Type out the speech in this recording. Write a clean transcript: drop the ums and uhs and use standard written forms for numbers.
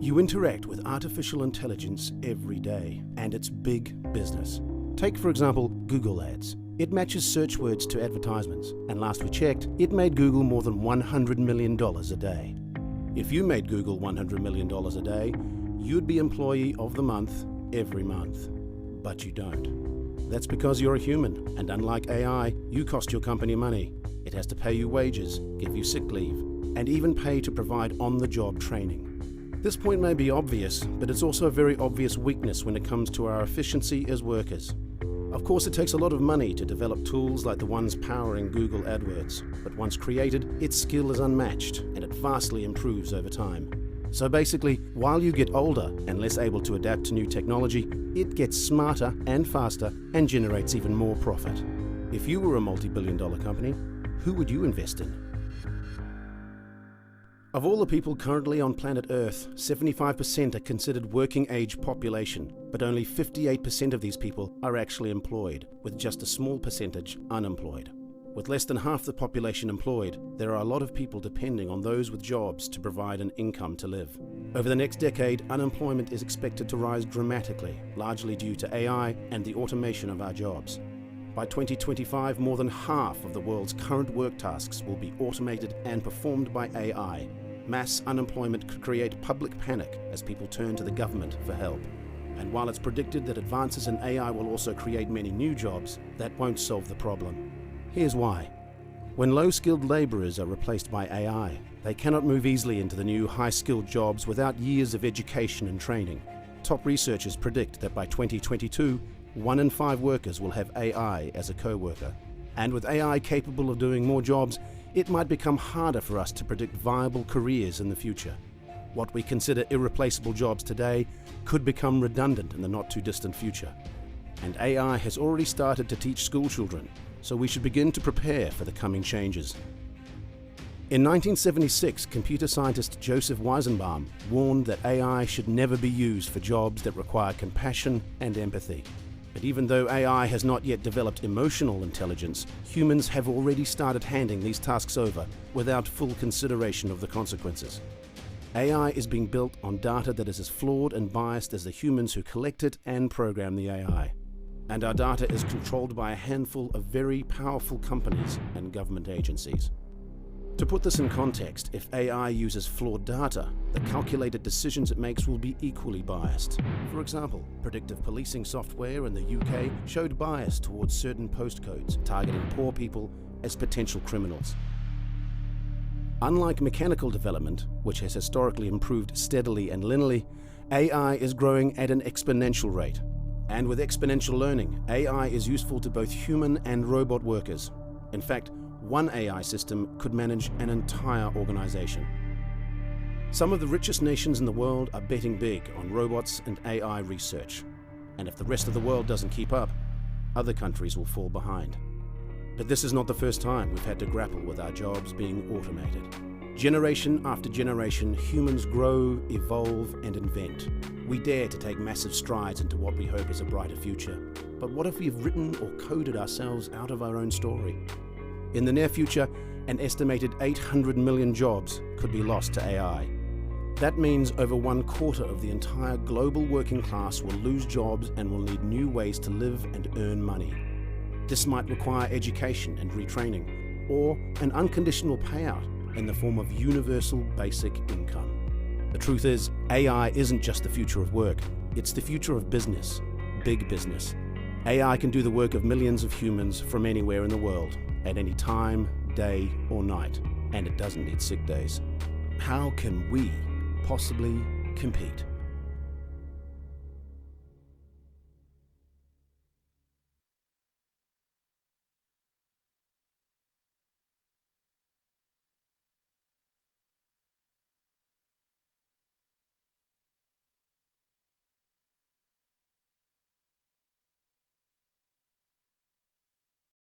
You interact with artificial intelligence every day, and it's big business. Take, for example, Google Ads. It matches search words to advertisements, and last we checked, it made Google more than $100 million a day. If you made Google $100 million a day, you'd be Employee of the Month every month. But you don't. That's because you're a human, and unlike AI, you cost your company money. It has to pay you wages, give you sick leave, and even pay to provide on-the-job training. This point may be obvious, but it's also a very obvious weakness when it comes to our efficiency as workers. Of course, it takes a lot of money to develop tools like the ones powering Google AdWords, but once created, its skill is unmatched, and it vastly improves over time. So basically, while you get older and less able to adapt to new technology, it gets smarter and faster and generates even more profit. If you were a multi-billion-dollar company, who would you invest in? Of all the people currently on planet Earth, 75% are considered working-age population, but only 58% of these people are actually employed, with just a small percentage unemployed. With less than half the population employed, there are a lot of people depending on those with jobs to provide an income to live. Over the next decade, unemployment is expected to rise dramatically, largely due to AI and the automation of our jobs. By 2025, more than half of the world's current work tasks will be automated and performed by AI. Mass unemployment could create public panic as people turn to the government for help. And while it's predicted that advances in AI will also create many new jobs, that won't solve the problem. Here's why. When low-skilled laborers are replaced by AI, they cannot move easily into the new high-skilled jobs without years of education and training. Top researchers predict that by 2022, 1 in 5 workers will have AI as a co-worker. And with AI capable of doing more jobs, it might become harder for us to predict viable careers in the future. What we consider irreplaceable jobs today could become redundant in the not-too-distant future. And AI has already started to teach school children, so we should begin to prepare for the coming changes. In 1976, computer scientist Joseph Weizenbaum warned that AI should never be used for jobs that require compassion and empathy. But even though AI has not yet developed emotional intelligence, humans have already started handing these tasks over without full consideration of the consequences. AI is being built on data that is as flawed and biased as the humans who collect it and program the AI. And our data is controlled by a handful of very powerful companies and government agencies. To put this in context, if AI uses flawed data, the calculated decisions it makes will be equally biased. For example, predictive policing software in the UK showed bias towards certain postcodes, targeting poor people as potential criminals. Unlike mechanical development, which has historically improved steadily and linearly, AI is growing at an exponential rate. And with exponential learning, AI is useful to both human and robot workers. In fact, one AI system could manage an entire organization. Some of the richest nations in the world are betting big on robots and AI research. And if the rest of the world doesn't keep up, other countries will fall behind. But this is not the first time we've had to grapple with our jobs being automated. Generation after generation, humans grow, evolve, and invent. We dare to take massive strides into what we hope is a brighter future. But what if we've written or coded ourselves out of our own story? In the near future, an estimated 800 million jobs could be lost to AI. That means over 1/4 of the entire global working class will lose jobs and will need new ways to live and earn money. This might require education and retraining, or an unconditional payout in the form of universal basic income. The truth is, AI isn't just the future of work, it's the future of business, big business. AI can do the work of millions of humans from anywhere in the world, at any time, day or night, and it doesn't need sick days. How can we possibly compete?